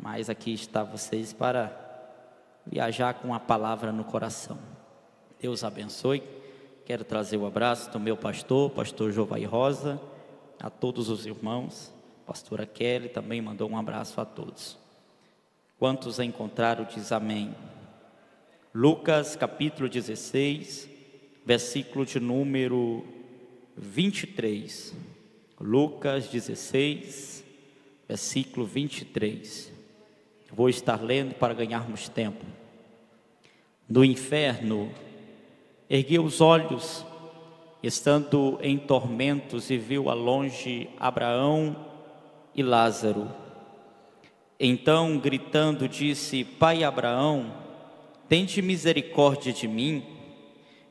mas aqui está vocês para viajar com a palavra no coração. Deus abençoe. Quero trazer o abraço do meu pastor Jovai Rosa, a todos os irmãos. Pastora Kelly também mandou um abraço a todos. Quantos a encontraram, diz amém. Lucas capítulo 16, versículo de número 23. Lucas 16, versículo 23. Vou estar lendo para ganharmos tempo. No inferno, ergueu os olhos, estando em tormentos, e viu a longe Abraão e Lázaro. Então, gritando, disse: Pai Abraão, tende misericórdia de mim,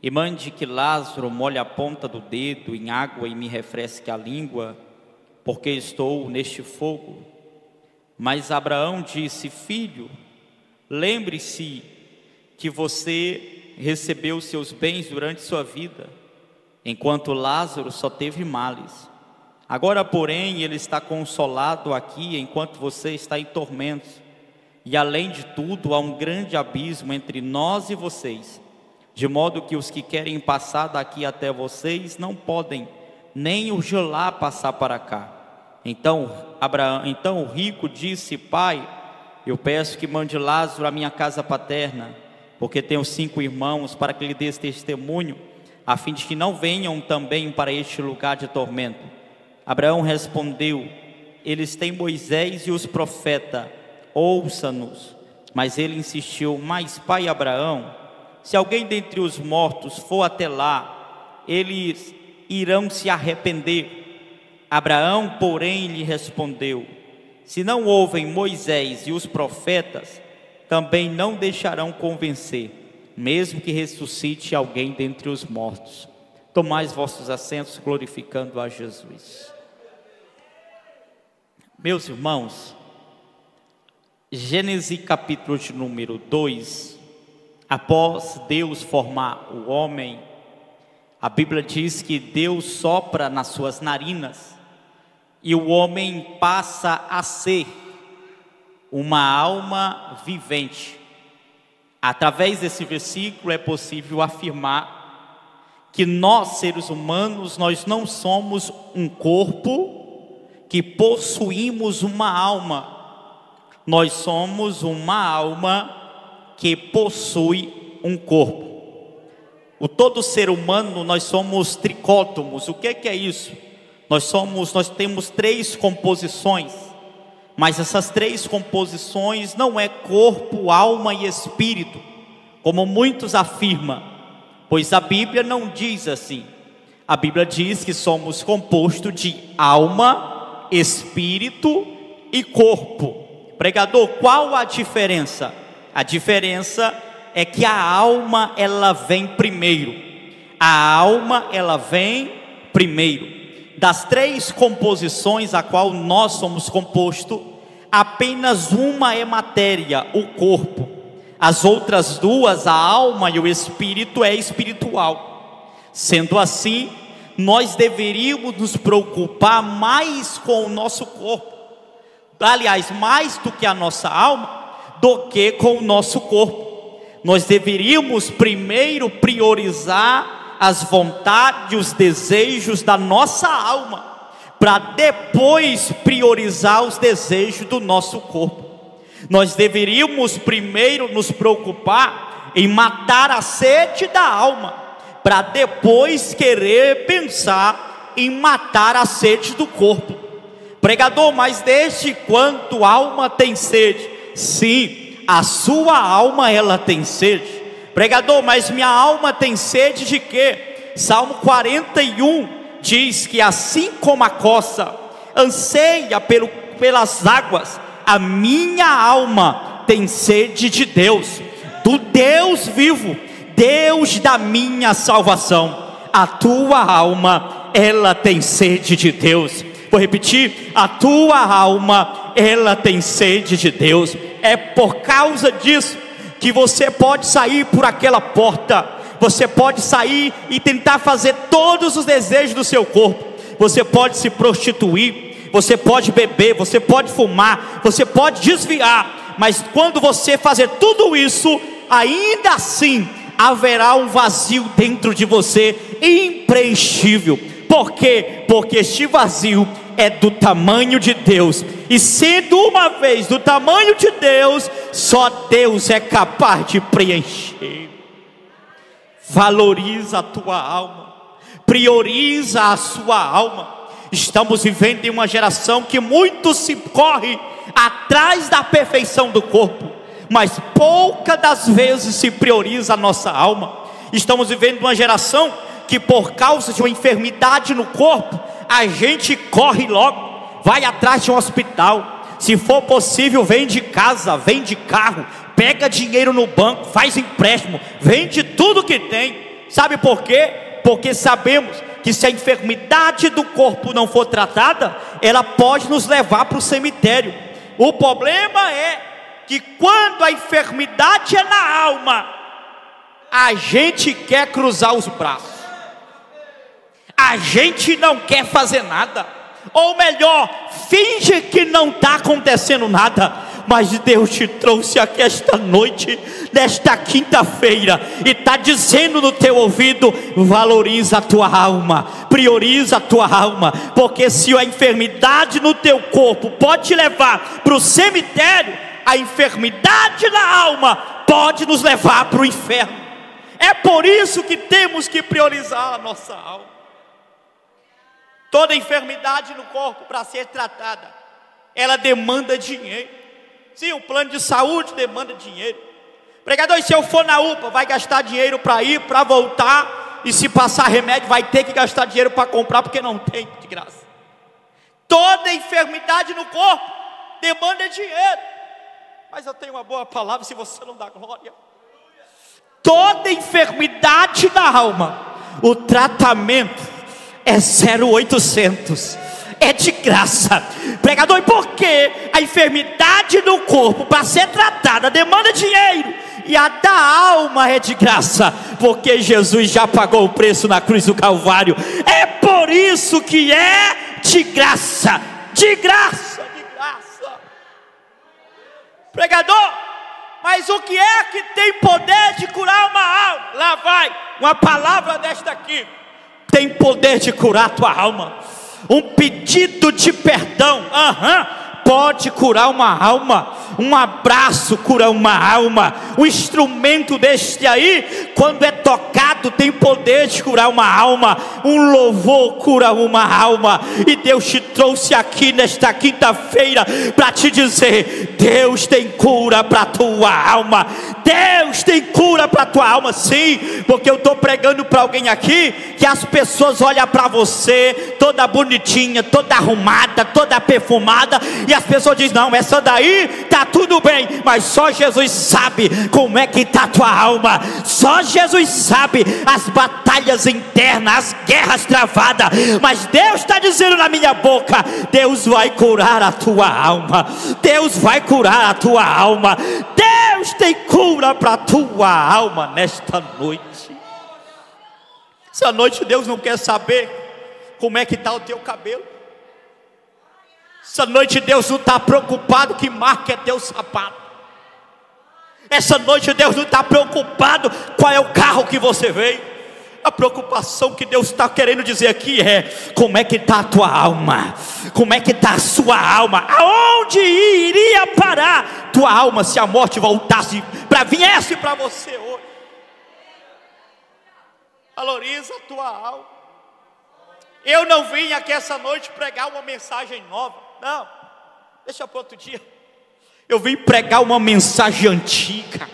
e mande que Lázaro molhe a ponta do dedo em água e me refresque a língua, porque estou neste fogo. Mas Abraão disse: Filho, lembre-se que você recebeu seus bens durante sua vida, enquanto Lázaro só teve males. Agora, porém, ele está consolado aqui, enquanto você está em tormentos. E além de tudo, há um grande abismo entre nós e vocês, de modo que os que querem passar daqui até vocês não podem, nem os de lá passar para cá. Então o rico disse: Pai, eu peço que mande Lázaro à minha casa paterna, porque tenho 5 irmãos, para que lhe dê testemunho, a fim de que não venham também para este lugar de tormento. Abraão respondeu: Eles têm Moisés e os profetas, ouça-nos. Mas ele insistiu: Mas, pai Abraão, se alguém dentre os mortos for até lá, eles irão se arrepender. Abraão, porém, lhe respondeu: Se não ouvem Moisés e os profetas, também não deixarão convencer, mesmo que ressuscite alguém dentre os mortos. Tomai vossos assentos, glorificando a Jesus. Meus irmãos, Gênesis capítulo de número 2, após Deus formar o homem, a Bíblia diz que Deus sopra nas suas narinas e o homem passa a ser uma alma vivente. Através desse versículo é possível afirmar que nós, seres humanos, nós não somos um corpo que possuímos uma alma. Nós somos uma alma que possui um corpo. O todo ser humano, nós somos tricótomos. O que é isso? Nós temos 3 composições, mas essas 3 composições não é corpo, alma e espírito, como muitos afirmam, pois a Bíblia não diz assim. A Bíblia diz que somos compostos de alma, espírito e corpo. Pregador, qual a diferença? A diferença é que a alma, ela vem primeiro. A alma, ela vem primeiro. Das 3 composições a qual nós somos compostos, apenas uma é matéria, o corpo. As outras 2, a alma e o espírito, é espiritual. Sendo assim, nós deveríamos nos preocupar mais com o nosso corpo. Aliás, mais do que a nossa alma, do que com o nosso corpo. Nós deveríamos primeiro priorizar as vontades e os desejos da nossa alma, para depois priorizar os desejos do nosso corpo. Nós deveríamos primeiro nos preocupar em matar a sede da alma, para depois querer pensar em matar a sede do corpo. Pregador, mas desde quando a alma tem sede? Sim, a sua alma, ela tem sede. Pregador, mas minha alma tem sede de quê? Salmo 41 diz que assim como a coça anseia pelas águas, a minha alma tem sede de Deus, do Deus vivo, Deus da minha salvação. A tua alma, ela tem sede de Deus. Vou repetir: a tua alma, ela tem sede de Deus. É por causa disso que você pode sair por aquela porta, você pode sair e tentar fazer todos os desejos do seu corpo, você pode se prostituir, você pode beber, você pode fumar, você pode desviar, mas quando você fazer tudo isso, ainda assim haverá um vazio dentro de você impreenchível. Por quê? Porque este vazio é do tamanho de Deus, e sendo uma vez do tamanho de Deus, só Deus é capaz de preencher. Valoriza a tua alma, prioriza a sua alma. Estamos vivendo em uma geração que muito se corre atrás da perfeição do corpo, mas poucas das vezes se prioriza a nossa alma. Estamos vivendo uma geração que, por causa de uma enfermidade no corpo, a gente corre logo, vai atrás de um hospital. Se for possível, vende casa, vende carro, pega dinheiro no banco, faz empréstimo, vende tudo que tem. Sabe por quê? Porque sabemos que se a enfermidade do corpo não for tratada, ela pode nos levar para o cemitério. O problema é que quando a enfermidade é na alma, a gente quer cruzar os braços, a gente não quer fazer nada, ou melhor, finge que não está acontecendo nada. Mas Deus te trouxe aqui esta noite, nesta quinta-feira, e está dizendo no teu ouvido: valoriza a tua alma, prioriza a tua alma, porque se a enfermidade no teu corpo pode te levar para o cemitério, a enfermidade na alma pode nos levar para o inferno. É por isso que temos que priorizar a nossa alma. Toda enfermidade no corpo, para ser tratada, ela demanda dinheiro. Sim, o plano de saúde demanda dinheiro. Pregador, e se eu for na UPA, vai gastar dinheiro para ir, para voltar, e se passar remédio, vai ter que gastar dinheiro para comprar, porque não tem de graça. Toda enfermidade no corpo demanda dinheiro. Mas eu tenho uma boa palavra, se você não dá glória. Toda enfermidade na alma, o tratamento é 0800, é de graça. Pregador, e por que a enfermidade no corpo, para ser tratada, demanda dinheiro, e a da alma é de graça? Porque Jesus já pagou o preço na cruz do Calvário. É por isso que é de graça, de graça, de graça. Pregador, mas o que é que tem poder de curar uma alma? Lá vai uma palavra desta aqui: tem poder de curar a tua alma. Um pedido de perdão, pode curar uma alma. Um abraço cura uma alma. Um instrumento deste aí, quando é tocado, tem poder de curar uma alma. Um louvor cura uma alma. E Deus te trouxe aqui nesta quinta-feira para te dizer: Deus tem cura para a tua alma. Deus tem cura para a tua alma, sim. Porque eu estou pregando para alguém aqui, que as pessoas olham para você toda bonitinha, toda arrumada, toda perfumada, e as pessoas dizem: não, essa daí está tudo bem. Mas só Jesus sabe como é que está a tua alma. Só Jesus sabe as batalhas internas, as guerras travadas. Mas Deus está dizendo na minha boca: Deus vai curar a tua alma. Deus vai curar a tua alma. Deus tem cura para a tua alma nesta noite. Essa noite Deus não quer saber como é que está o teu cabelo. Essa noite Deus não está preocupado que marca é teu sapato. Essa noite Deus não está preocupado qual é o carro que você veio. A preocupação que Deus está querendo dizer aqui é: como é que está a tua alma? Como é que está a sua alma? Aonde iria parar tua alma se a morte voltasse viesse para você hoje? Valoriza a tua alma. Eu não vim aqui essa noite pregar uma mensagem nova, não, deixa para outro dia. Eu vim pregar uma mensagem antiga,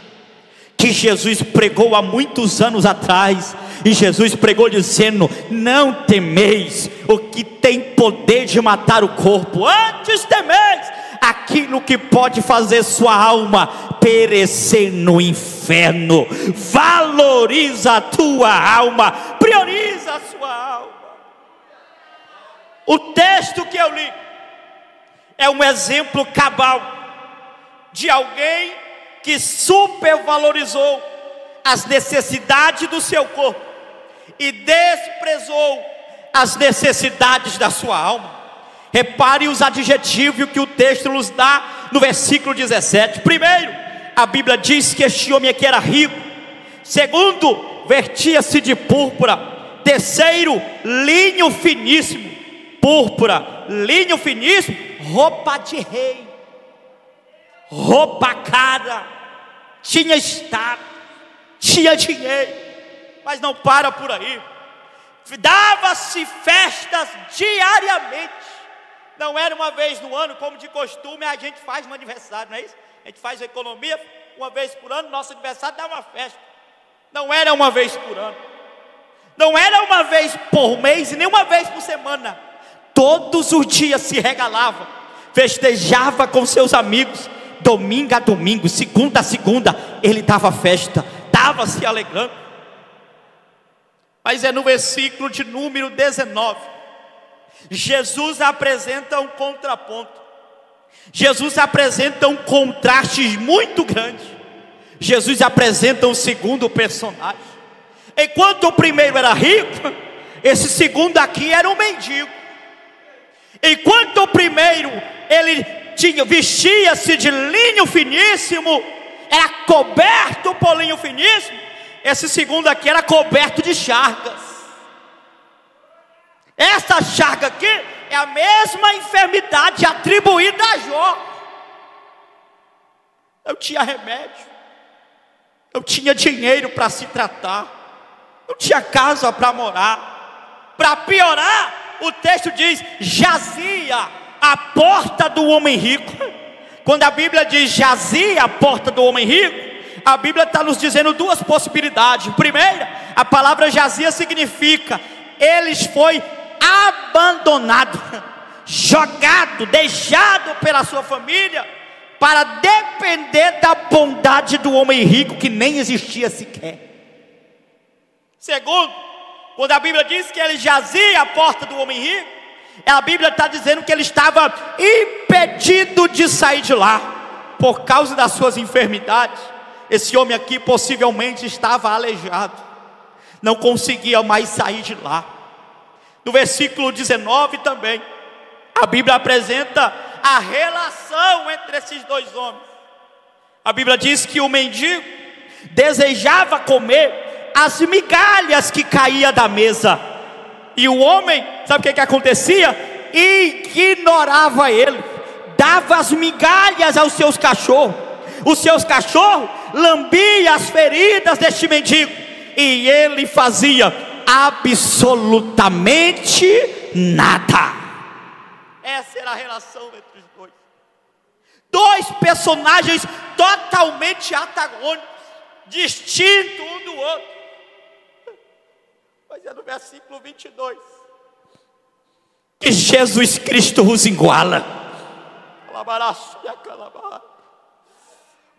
que Jesus pregou há muitos anos atrás. E Jesus pregou dizendo: não temeis o que tem poder de matar o corpo, antes temeis aquilo que pode fazer sua alma perecer no inferno. Valoriza a tua alma, prioriza a sua alma. O texto que eu li é um exemplo cabal de alguém que supervalorizou as necessidades do seu corpo e desprezou as necessidades da sua alma. Repare os adjetivos que o texto nos dá no versículo 17. Primeiro, a Bíblia diz que este homem aqui era rico. Segundo, vestia-se de púrpura. Terceiro, linho finíssimo. Púrpura, linho finíssimo, roupa de rei, roupa cara, tinha status, tinha dinheiro. Mas não para por aí. Dava-se festas diariamente. Não era uma vez no ano, como de costume a gente faz um aniversário, não é isso? A gente faz a economia uma vez por ano, nosso aniversário dá uma festa. Não era uma vez por ano, não era uma vez por mês e nem uma vez por semana. Todos os dias se regalava, festejava com seus amigos, domingo a domingo, segunda a segunda, ele dava festa, estava se alegrando. Mas é no versículo de número 19, Jesus apresenta um contraponto. Jesus apresenta um contraste muito grande. Jesus apresenta um segundo personagem. Enquanto o primeiro era rico, esse segundo aqui era um mendigo. Enquanto o primeiro ele vestia-se de linho finíssimo, era coberto por linho finíssimo, esse segundo aqui era coberto de chagas. Essa chaga aqui é a mesma enfermidade atribuída a Jó. Não tinha remédio, não tinha dinheiro para se tratar, não tinha casa para morar. Para piorar, o texto diz: jazia à porta do homem rico. Quando a Bíblia diz jazia à porta do homem rico, a Bíblia está nos dizendo duas possibilidades. Primeira, a palavra jazia significa eles foi abandonado, jogado, deixado pela sua família, para depender da bondade do homem rico que nem existia sequer. Segundo, quando a Bíblia diz que ele jazia à porta do homem rico, a Bíblia está dizendo que ele estava impedido de sair de lá, por causa das suas enfermidades. Esse homem aqui possivelmente estava aleijado, não conseguia mais sair de lá. No versículo 19 também, a Bíblia apresenta a relação entre esses dois homens. A Bíblia diz que o mendigo desejava comer as migalhas que caía da mesa, e o homem, sabe o que acontecia? Ignorava ele, dava as migalhas aos seus cachorros. Os seus cachorros lambiam as feridas deste mendigo, e ele fazia absolutamente nada. Essa era a relação entre os dois. Dois personagens totalmente antagônicos, distintos um do outro. Mas é no versículo 22 que Jesus Cristo os iguala.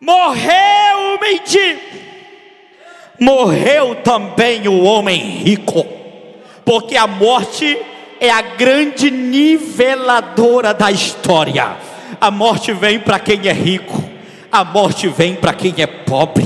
Morreu o mendigo, morreu também o homem rico, porque a morte é a grande niveladora da história. A morte vem para quem é rico, a morte vem para quem é pobre,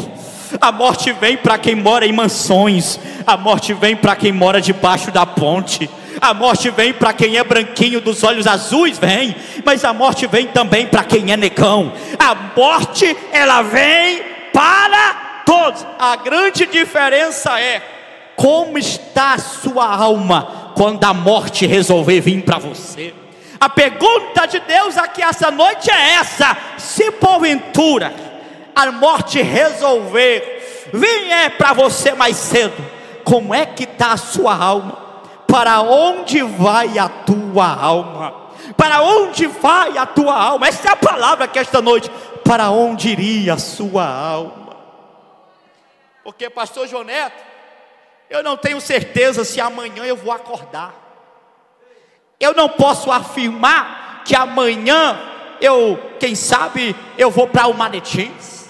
a morte vem para quem mora em mansões, a morte vem para quem mora debaixo da ponte, a morte vem para quem é branquinho dos olhos azuis, vem, mas a morte vem também para quem é negão. A morte, ela vem para todos. A grande diferença é como está a sua alma quando a morte resolver vir para você. A pergunta de Deus aqui essa noite é essa: se porventura a morte resolver vir para você mais cedo, como é que está a sua alma? Para onde vai a tua alma? Para onde vai a tua alma? Essa é a palavra que esta noite: para onde iria a sua alma? Porque pastor João Neto, eu não tenho certeza se amanhã eu vou acordar. Eu não posso afirmar que amanhã quem sabe, eu vou para o Maletins.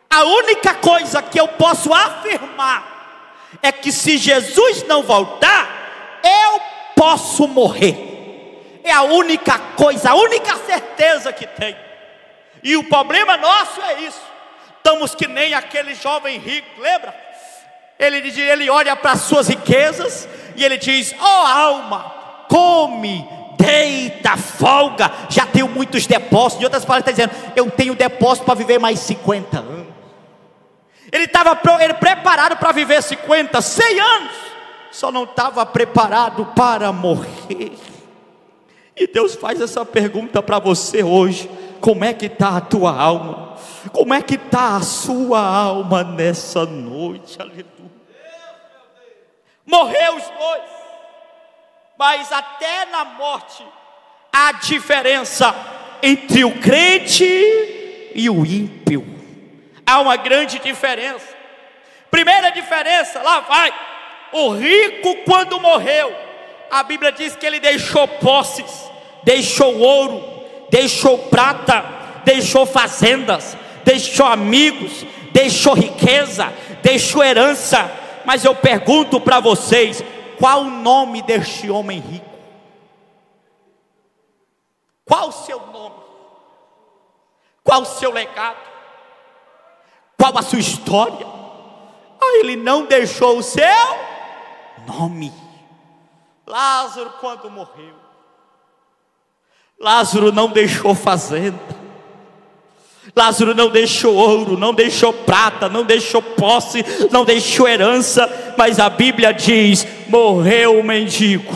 A única coisa que eu posso afirmar é que se Jesus não voltar, eu posso morrer. É a única coisa, a única certeza que tem. E o problema nosso é isso. Estamos que nem aquele jovem rico, lembra? Ele olha para as suas riquezas e ele diz: ó alma, come, deita, folga, já tenho muitos depósitos. De outras palavras, está dizendo, eu tenho depósito para viver mais 50 anos. Ele estava preparado para viver 50, 100 anos, só não estava preparado para morrer. E Deus faz essa pergunta para você hoje: como é que está a tua alma? Como é que está a sua alma nessa noite? Aleluia. Morreu os dois, mas até na morte há diferença entre o crente e o ímpio. Há uma grande diferença. Primeira diferença, lá vai. O rico, quando morreu, a Bíblia diz que ele deixou posses, deixou ouro, deixou prata, deixou fazendas, deixou amigos, deixou riqueza, deixou herança. Mas eu pergunto para vocês, qual o nome deste homem rico? Qual o seu nome? Qual o seu legado? Qual a sua história? Ele não deixou o seu nome. Lázaro, quando morreu, Lázaro não deixou fazenda, Lázaro não deixou ouro, não deixou prata, não deixou posse, não deixou herança, mas a Bíblia diz: morreu um mendigo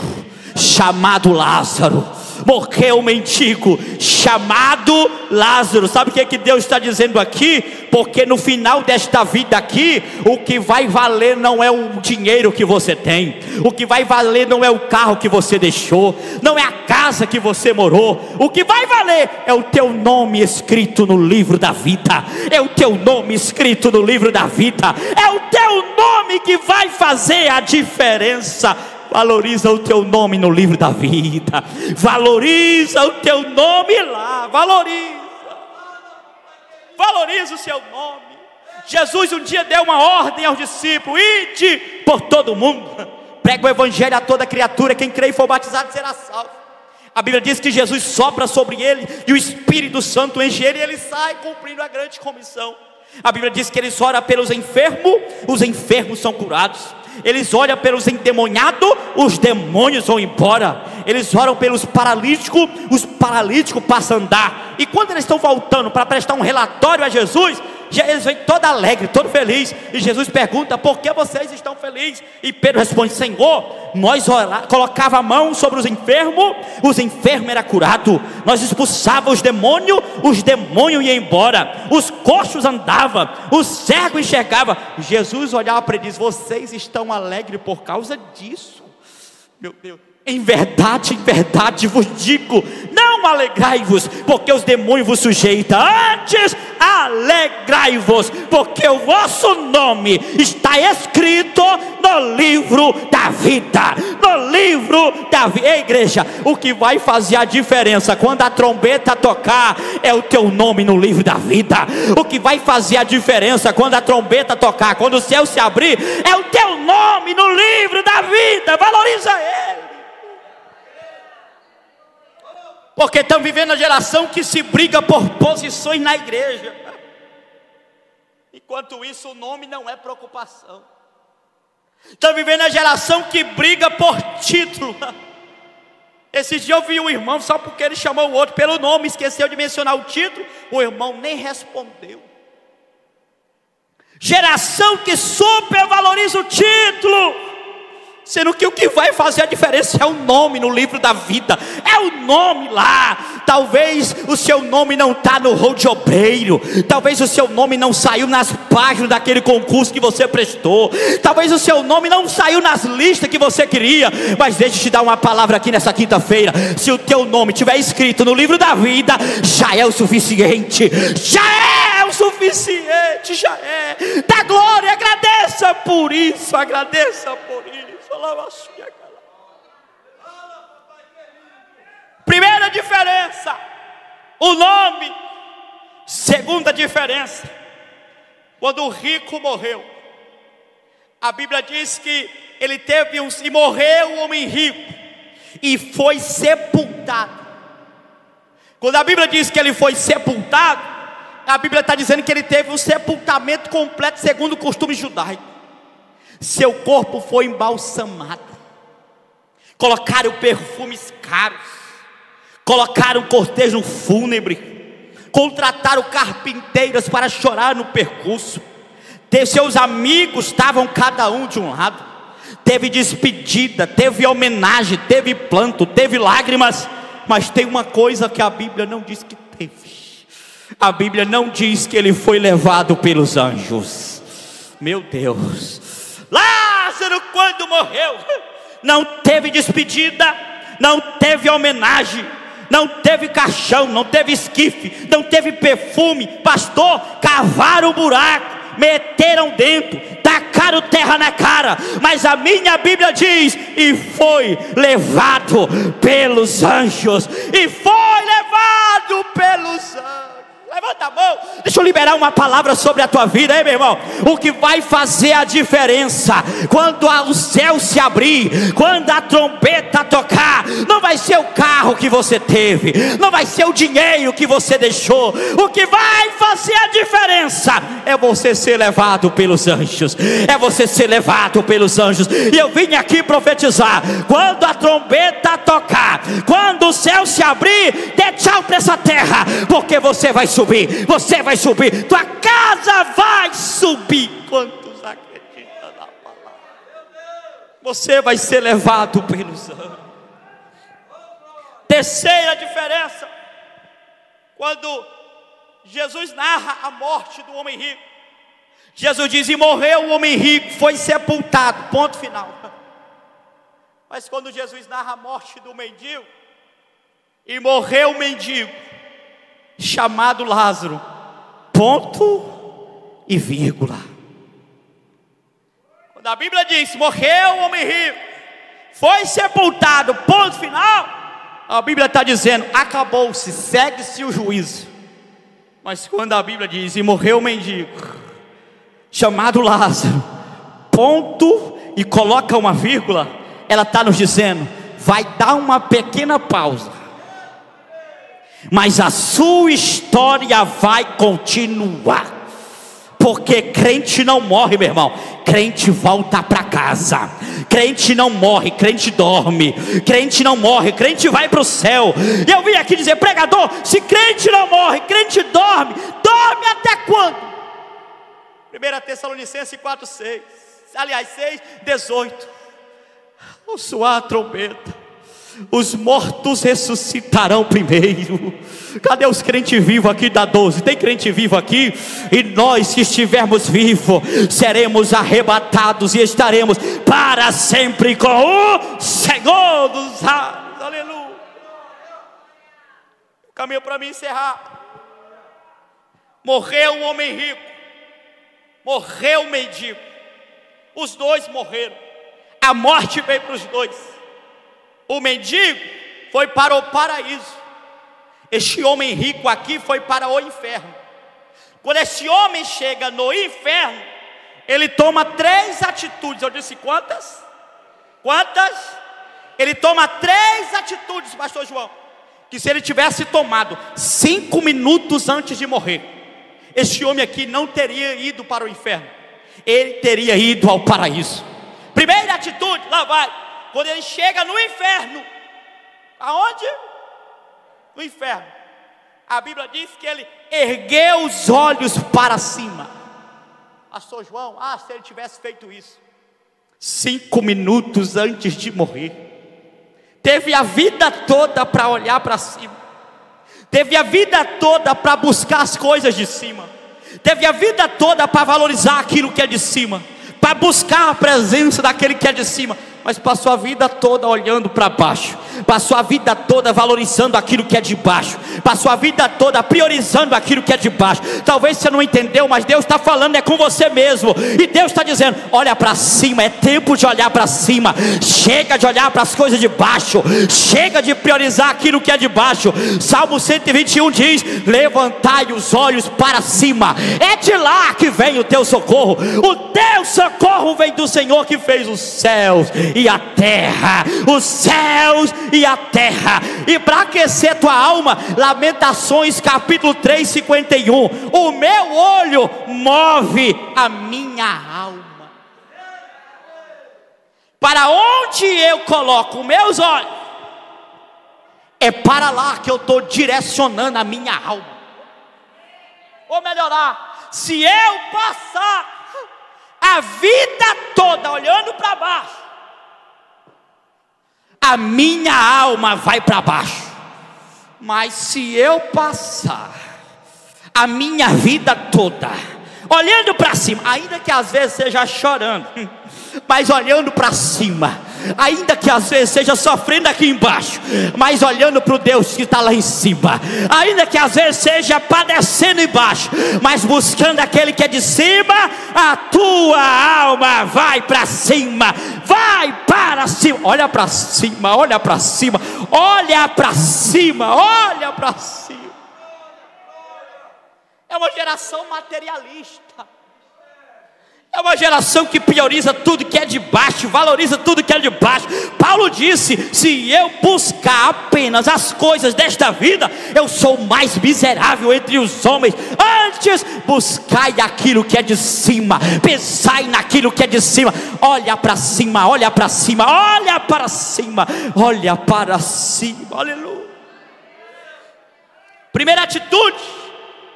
chamado Lázaro. Morreu um mendigo chamado Lázaro. Sabe o que Deus está dizendo aqui? Porque no final desta vida aqui, o que vai valer não é o dinheiro que você tem, o que vai valer não é o carro que você deixou, não é a casa que você morou. O que vai valer é o teu nome escrito no livro da vida. É o teu nome escrito no livro da vida. É o teu nome que vai fazer a diferença. Valoriza o teu nome no livro da vida. Valoriza o teu nome lá. Valoriza o seu nome. Jesus um dia deu uma ordem aos discípulos: ide por todo mundo, prega o evangelho a toda criatura, quem crê e for batizado será salvo. A Bíblia diz que Jesus sopra sobre ele e o Espírito Santo enche ele, e ele sai cumprindo a grande comissão. A Bíblia diz que eles oram pelos enfermos, os enfermos são curados. Eles olham pelos endemoniados, os demônios vão embora. Eles oram pelos paralíticos, os paralíticos passam a andar. E quando eles estão voltando para prestar um relatório a Jesus, eles vêm todo alegre, todo feliz. E Jesus pergunta: por que vocês estão felizes? E Pedro responde: Senhor, nós colocava a mão sobre os enfermos eram curados. Nós expulsávamos os demônios iam embora, os coxos andavam, os cegos enxergavam. Jesus olhava para ele e diz: vocês estão alegres por causa disso? Meu Deus. Em verdade vos digo, não alegrai-vos porque os demônios vos sujeitam, antes alegrai-vos porque o vosso nome está escrito no livro da vida. No livro da vida. Ei, igreja, o que vai fazer a diferença quando a trombeta tocar é o teu nome no livro da vida. O que vai fazer a diferença quando a trombeta tocar, quando o céu se abrir, é o teu nome no livro da vida. Valoriza ele. Porque estamos vivendo uma geração que se briga por posições na igreja. Enquanto isso, o nome não é preocupação. Estamos vivendo uma geração que briga por título. Esse dia eu vi um irmão, só porque ele chamou o outro pelo nome, esqueceu de mencionar o título, o irmão nem respondeu. Geração que supervaloriza o título, sendo que o que vai fazer a diferença é o nome no livro da vida. É o nome lá. Talvez o seu nome não está no rol de obreiro. Talvez o seu nome não saiu nas páginas daquele concurso que você prestou. Talvez o seu nome não saiu nas listas que você queria. Mas deixa eu te dar uma palavra aqui nessa quinta-feira. Se o teu nome estiver escrito no livro da vida, já é o suficiente. Já é o suficiente. Já é. Dá glória, agradeça por isso. Agradeça por isso. Primeira diferença, o nome. Segunda diferença, quando o rico morreu, a Bíblia diz que ele teve e morreu o homem rico e foi sepultado. Quando a Bíblia diz que ele foi sepultado, a Bíblia está dizendo que ele teve um sepultamento completo segundo o costume judaico. Seu corpo foi embalsamado, colocaram perfumes caros, colocaram cortejo fúnebre, contrataram carpinteiras para chorar no percurso. Seus amigos estavam cada um de um lado. Teve despedida, teve homenagem, teve planto, teve lágrimas. Mas tem uma coisa que a Bíblia não diz que teve. A Bíblia não diz que ele foi levado pelos anjos. Meu Deus. Lázaro, quando morreu, não teve despedida, não teve homenagem, não teve caixão, não teve esquife, não teve perfume. Pastor, cavaram o buraco, meteram dentro, tacaram terra na cara, mas a minha Bíblia diz: e foi levado pelos anjos. E foi levado pelos anjos. Levanta a mão, deixa eu liberar uma palavra sobre a tua vida, hein, meu irmão? O que vai fazer a diferença quando o céu se abrir, quando a trombeta tocar, não vai ser o carro que você teve, não vai ser o dinheiro que você deixou. O que vai fazer a diferença é você ser levado pelos anjos, é você ser levado pelos anjos. E eu vim aqui profetizar: quando a trombeta tocar, quando o céu se abrir, dê tchau para essa terra, porque você vai subir. Você vai subir, tua casa vai subir. Quantos acreditam na palavra? Você vai ser levado pelos anjos. Terceira diferença, quando Jesus narra a morte do homem rico, Jesus diz: e morreu o homem rico, foi sepultado, ponto final. Mas quando Jesus narra a morte do mendigo, e morreu o mendigo chamado Lázaro, ponto e vírgula. Quando a Bíblia diz: morreu o homem rico, foi sepultado, ponto final, a Bíblia está dizendo: acabou-se, segue-se o juízo. Mas quando a Bíblia diz: e morreu o mendigo chamado Lázaro, ponto, e coloca uma vírgula, ela está nos dizendo: vai dar uma pequena pausa, mas a sua história vai continuar. Porque crente não morre, meu irmão, crente volta para casa. Crente não morre, crente dorme. Crente não morre, crente vai para o céu. E eu vim aqui dizer: pregador, se crente não morre, crente dorme, dorme até quando? 1 Tessalonicenses 4:6, aliás 6:18. Ao soar a trombeta, os mortos ressuscitarão primeiro. Cadê os crentes vivos aqui da 12? Tem crente vivo aqui? E nós que estivermos vivos, seremos arrebatados e estaremos para sempre com o Senhor dos anos. Aleluia. O caminho para mim encerrar: morreu o homem rico, morreu o mendigo, os dois morreram. A morte veio para os dois. O mendigo foi para o paraíso. Este homem rico aqui foi para o inferno. Quando esse homem chega no inferno, ele toma 3 atitudes. Eu disse quantas? Quantas? Ele toma 3 atitudes, pastor João, que se ele tivesse tomado 5 minutos antes de morrer, este homem aqui não teria ido para o inferno, ele teria ido ao paraíso. Primeira atitude, lá vai. Quando ele chega no inferno, aonde? No inferno. A Bíblia diz que ele ergueu os olhos para cima. Pastor João, se ele tivesse feito isso 5 minutos antes de morrer, teve a vida toda para olhar para cima, teve a vida toda para buscar as coisas de cima, teve a vida toda para valorizar aquilo que é de cima, para buscar a presença daquele que é de cima, mas passou a vida toda olhando para baixo, passou a vida toda valorizando aquilo que é de baixo, passou a vida toda priorizando aquilo que é de baixo. Talvez você não entendeu, mas Deus está falando com você mesmo, e Deus está dizendo: olha para cima, é tempo de olhar para cima, chega de olhar para as coisas de baixo, chega de priorizar aquilo que é de baixo. Salmo 121 diz: levantai os olhos para cima, é de lá que vem o teu socorro. O teu socorro vem do Senhor que fez os céus e a terra, os céus e a terra. E para aquecer tua alma, Lamentações capítulo 3, 51, o meu olho move a minha alma. Para onde eu coloco meus olhos, É para lá que eu estou direcionando a minha alma. Vou melhorar. Se eu passar a vida toda olhando para baixo, a minha alma vai para baixo. Mas se eu passar a minha vida toda olhando para cima, ainda que às vezes seja chorando, mas olhando para cima, ainda que às vezes seja sofrendo aqui embaixo, mas olhando para o Deus que está lá em cima, ainda que às vezes seja padecendo embaixo, mas buscando aquele que é de cima, a tua alma vai para cima, vai para cima. Olha para cima, olha para cima, olha para cima, olha para cima. É uma geração materialista. É uma geração que prioriza tudo que é de baixo, valoriza tudo que é de baixo. Paulo disse: se eu buscar apenas as coisas desta vida, eu sou o mais miserável entre os homens. Antes, buscai aquilo que é de cima, pensai naquilo que é de cima. Olha para cima, olha para cima, olha para cima, olha para cima. Aleluia. Primeira atitude,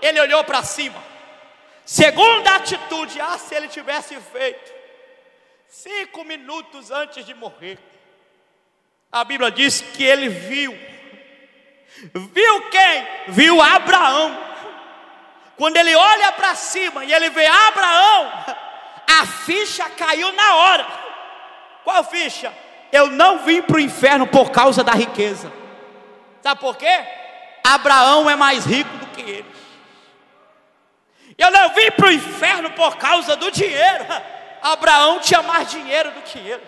ele olhou para cima. Segunda atitude, se ele tivesse feito 5 minutos antes de morrer, a Bíblia diz que ele viu quem? Viu Abraão. Quando ele olha para cima e ele vê Abraão, a ficha caiu na hora. Qual ficha? Eu não vim para o inferno por causa da riqueza. Sabe por quê? Abraão é mais rico do que ele. Eu não vim para o inferno por causa do dinheiro. Abraão tinha mais dinheiro do que ele.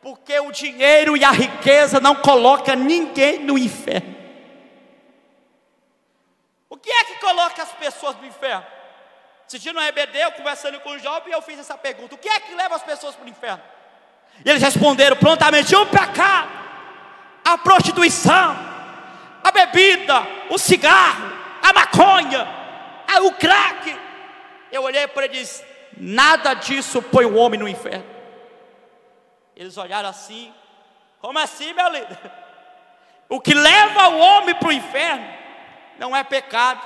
Porque o dinheiro e a riqueza não coloca ninguém no inferno. O que é que coloca as pessoas no inferno? Esse dia no EBD, eu conversando com o jovem, eu fiz essa pergunta: o que é que leva as pessoas para o inferno? E eles responderam prontamente: o pecado, a prostituição, a bebida, o cigarro, a maconha, o crack. Eu olhei para ele e disse: nada disso põe o homem no inferno. Eles olharam assim: como assim, meu líder? O que leva o homem para o inferno não é pecado,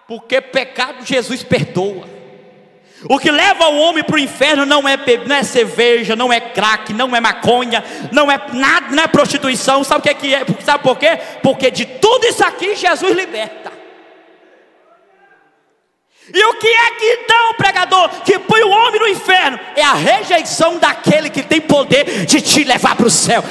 porque pecado Jesus perdoa. O que leva o homem para o inferno não é cerveja, não é crack, não é maconha, não é nada, não é prostituição. Sabe o que é? Sabe por quê? Porque de tudo isso aqui Jesus liberta. E o que é que então, pregador, que põe o homem no inferno? É a rejeição daquele que tem poder de te levar para o céu.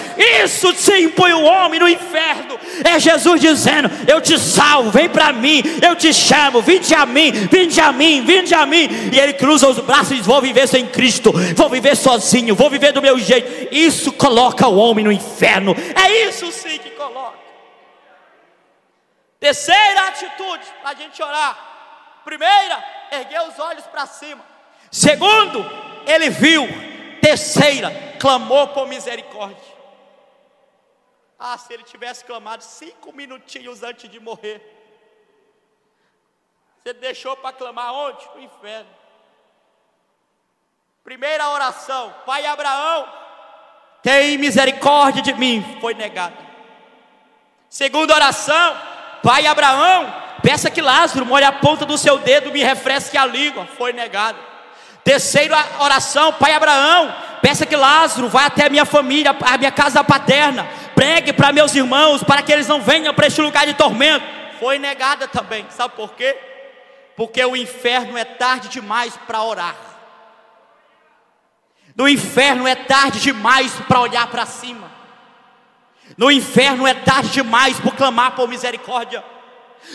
Isso sim põe o homem no inferno. É Jesus dizendo: eu te salvo, vem para mim, eu te chamo, vinde a mim, vinde a mim, vinde a mim. E ele cruza os braços e diz: vou viver sem Cristo, vou viver sozinho, vou viver do meu jeito. Isso coloca o homem no inferno. É isso sim que coloca. Terceira atitude para a gente orar. Primeira, ergueu os olhos para cima. Segundo, ele viu. Terceira, clamou por misericórdia. Se ele tivesse clamado 5 minutinhos antes de morrer. Você deixou para clamar onde? No inferno. Primeira oração: Pai Abraão, tem misericórdia de mim. Foi negada. Segunda oração: Pai Abraão, peça que Lázaro molhe a ponta do seu dedo e me refresque a língua. Foi negado. Terceira oração: Pai Abraão, peça que Lázaro vá até a minha família, a minha casa paterna, pregue para meus irmãos, para que eles não venham para este lugar de tormento. Foi negada também. Sabe por quê? Porque o inferno é tarde demais para orar. No inferno é tarde demais para olhar para cima. No inferno é tarde demais para clamar por misericórdia.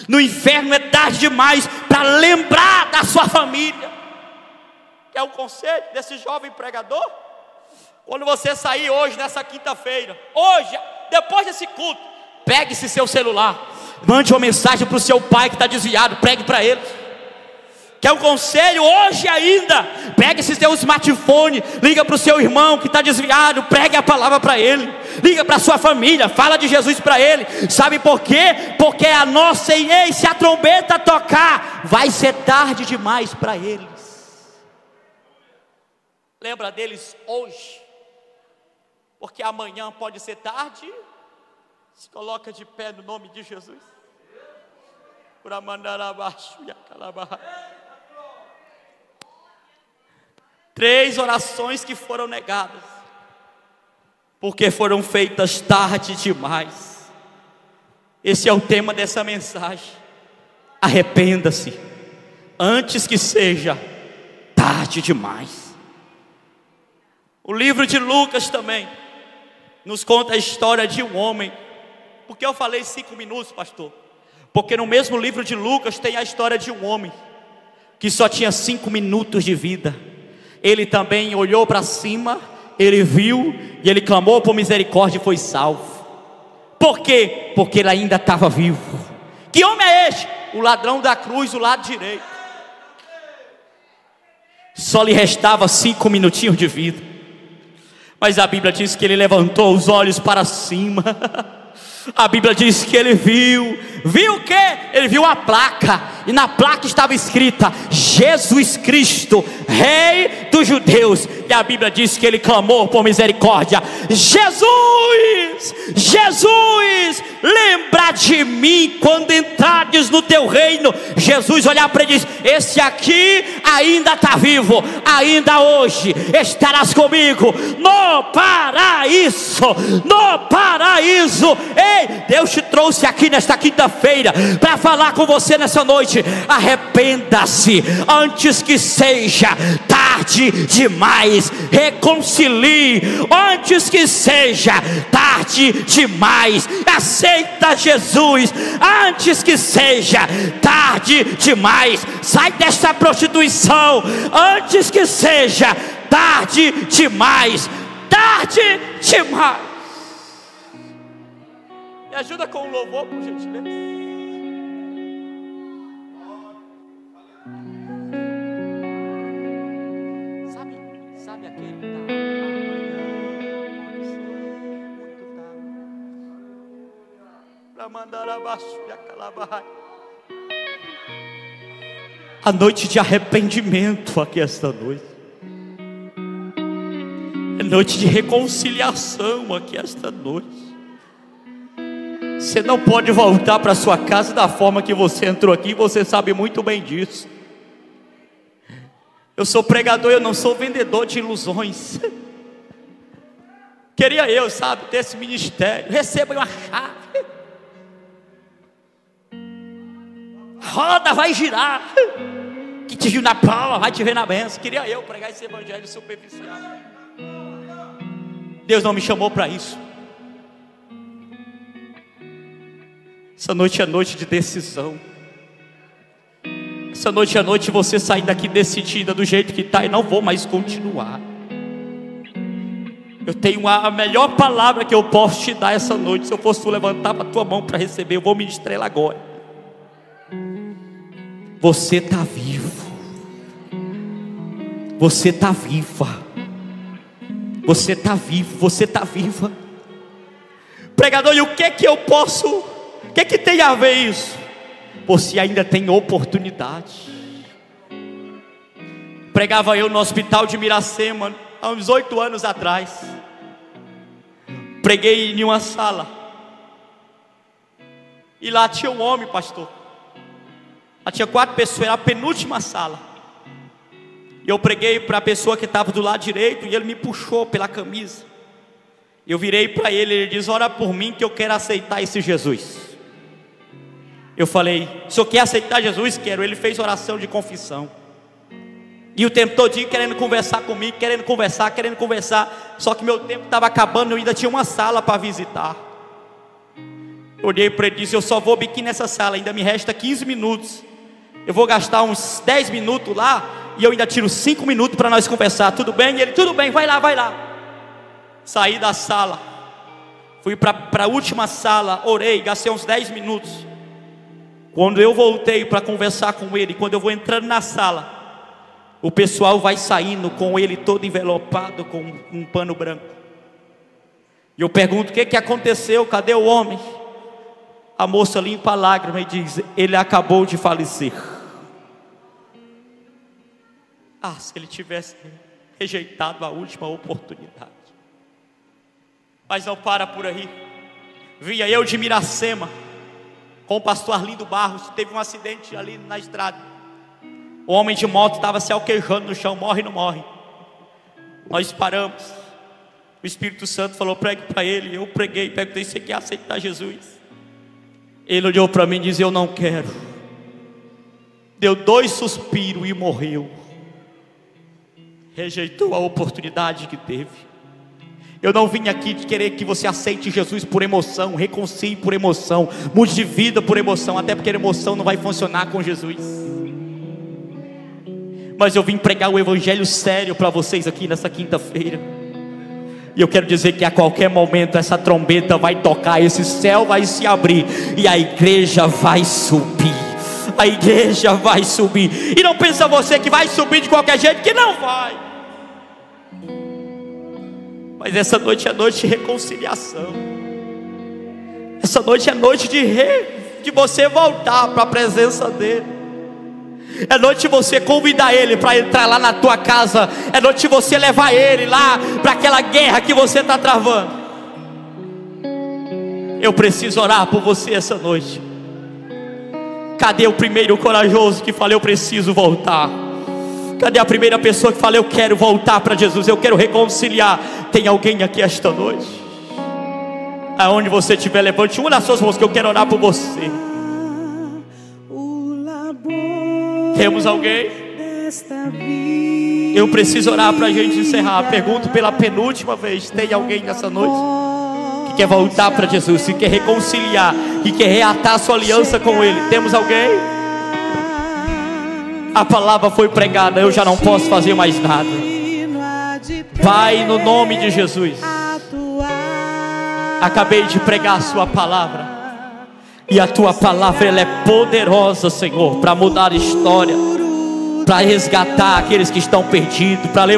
No inferno é tarde demais para lembrar da sua família. Quer um conselho desse jovem pregador? Quando você sair hoje, nessa quinta-feira, hoje, depois desse culto, pegue esse seu celular, mande uma mensagem para o seu pai que está desviado, pregue para ele. Quer um conselho? Hoje ainda, pegue esse seu smartphone, liga para o seu irmão que está desviado, pregue a palavra para ele. Liga para a sua família, fala de Jesus para ele. Sabe por quê? Porque a nossa, se a trombeta tocar, vai ser tarde demais para eles. Lembra deles hoje, porque amanhã pode ser tarde Se coloca de pé no nome de Jesus. Para mandar abaixo e acalabar. 3 orações que foram negadas, porque foram feitas tarde demais. Esse é o tema dessa mensagem. Arrependa-se antes que seja tarde demais. O livro de Lucas também nos conta a história de um homem. Por que eu falei 5 minutos, pastor? Porque no mesmo livro de Lucas tem a história de um homem que só tinha 5 minutos de vida. Ele também olhou para cima, ele viu e ele clamou por misericórdia e foi salvo. Por quê? Porque ele ainda estava vivo. Que homem é este? O ladrão da cruz, o lado direito. Só lhe restava 5 minutinhos de vida. Mas a Bíblia diz que ele levantou os olhos para cima. A Bíblia diz que ele viu o quê? Ele viu a placa, e na placa estava escrita: Jesus Cristo, Rei dos Judeus. E a Bíblia diz que ele clamou por misericórdia: Jesus, Jesus, lembra de mim quando entrares no teu reino. Jesus olhar para ele e diz: esse aqui ainda está vivo, ainda hoje estarás comigo no paraíso, no paraíso. Ei, Deus te trouxe aqui nesta quinta-feira para falar com você nessa noite. Arrependa-se antes que seja tarde demais. Reconcilie antes que seja tarde demais. Aceita Jesus antes que seja tarde demais. Sai desta prostituição antes que seja tarde demais. Tarde demais. Me ajuda com o louvor, por gentileza. Sabe aquele que está para mandar abaixo e acalabar. A noite de arrependimento aqui esta noite. É noite de reconciliação aqui esta noite. Você não pode voltar para sua casa da forma que você entrou aqui. Você sabe muito bem disso. Eu sou pregador, eu não sou vendedor de ilusões. Queria eu, sabe, ter esse ministério. Receba uma chave. A roda vai girar. Que te viu na prova, vai te ver na bênção. Queria eu pregar esse evangelho superficial. Deus não me chamou para isso. Essa noite é noite de decisão. Essa noite é noite de você sair daqui decidida do jeito que está e não vou mais continuar. Eu tenho a melhor palavra que eu posso te dar essa noite. Se eu fosse tu levantar a tua mão para receber, eu vou ministrar ela agora. Você está vivo. Você está viva. Você está vivo. Você está viva. Pregador, e o que é que eu posso... O que tem a ver isso? Você ainda tem oportunidade. Pregava eu no hospital de Miracema há uns 8 anos atrás. Preguei em uma sala. E lá tinha um homem, pastor. Lá tinha 4 pessoas, era a penúltima sala. E eu preguei para a pessoa que estava do lado direito. E ele me puxou pela camisa. Eu virei para ele, ele disse: ora por mim que eu quero aceitar esse Jesus. Eu falei: o senhor quer aceitar Jesus? Quero. Ele fez oração de confissão. E o tempo todinho querendo conversar comigo, querendo conversar. Só que meu tempo estava acabando, eu ainda tinha uma sala para visitar. Eu olhei para ele e disse: eu só vou biquir nessa sala, ainda me resta 15 minutos. Eu vou gastar uns 10 minutos lá, e eu ainda tiro 5 minutos para nós conversar. Tudo bem? E ele: tudo bem, vai lá. Saí da sala, fui para a última sala, orei, gastei uns 10 minutos. Quando eu voltei para conversar com ele, quando eu vou entrando na sala, o pessoal vai saindo com ele todo envelopado com um pano branco. E eu pergunto: o que aconteceu? Cadê o homem? A moça limpa a lágrima e diz: ele acabou de falecer. Ah, se ele tivesse rejeitado a última oportunidade. Mas não para por aí. Vinha eu de Miracema com o pastor Arlindo Barros. Teve um acidente ali na estrada. O homem de moto estava se alquejando no chão, morre, não morre. Nós paramos. O Espírito Santo falou: pregue para ele. Eu preguei, perguntei: você quer aceitar Jesus? Ele olhou para mim e disse: eu não quero. Deu 2 suspiros e morreu. Rejeitou a oportunidade que teve. Eu não vim aqui de querer que você aceite Jesus por emoção, reconcilie por emoção, mude de vida por emoção, até porque a emoção não vai funcionar com Jesus. Mas eu vim pregar o evangelho sério para vocês aqui nessa quinta-feira. E eu quero dizer que a qualquer momento essa trombeta vai tocar, esse céu vai se abrir e a igreja vai subir. A igreja vai subir. E não pensa você que vai subir de qualquer jeito, que não vai. Mas essa noite é noite de reconciliação. Essa noite é noite de você voltar para a presença dele. É noite de você convidar ele para entrar lá na tua casa. É noite de você levar ele lá para aquela guerra que você está travando. Eu preciso orar por você essa noite. Cadê o primeiro corajoso que fala: eu preciso voltar? Cadê a primeira pessoa que fala: eu quero voltar para Jesus, eu quero reconciliar? Tem alguém aqui esta noite? Aonde você estiver, levante uma das suas mãos que eu quero orar por você. Temos alguém? Eu preciso orar para a gente encerrar. Pergunto pela penúltima vez: tem alguém nessa noite que quer voltar para Jesus, que quer reconciliar, que quer reatar sua aliança com Ele? Temos alguém? A palavra foi pregada, eu já não posso fazer mais nada. Pai, no nome de Jesus, acabei de pregar a sua palavra, e a tua palavra ela é poderosa, Senhor, para mudar a história, para resgatar aqueles que estão perdidos, para levantar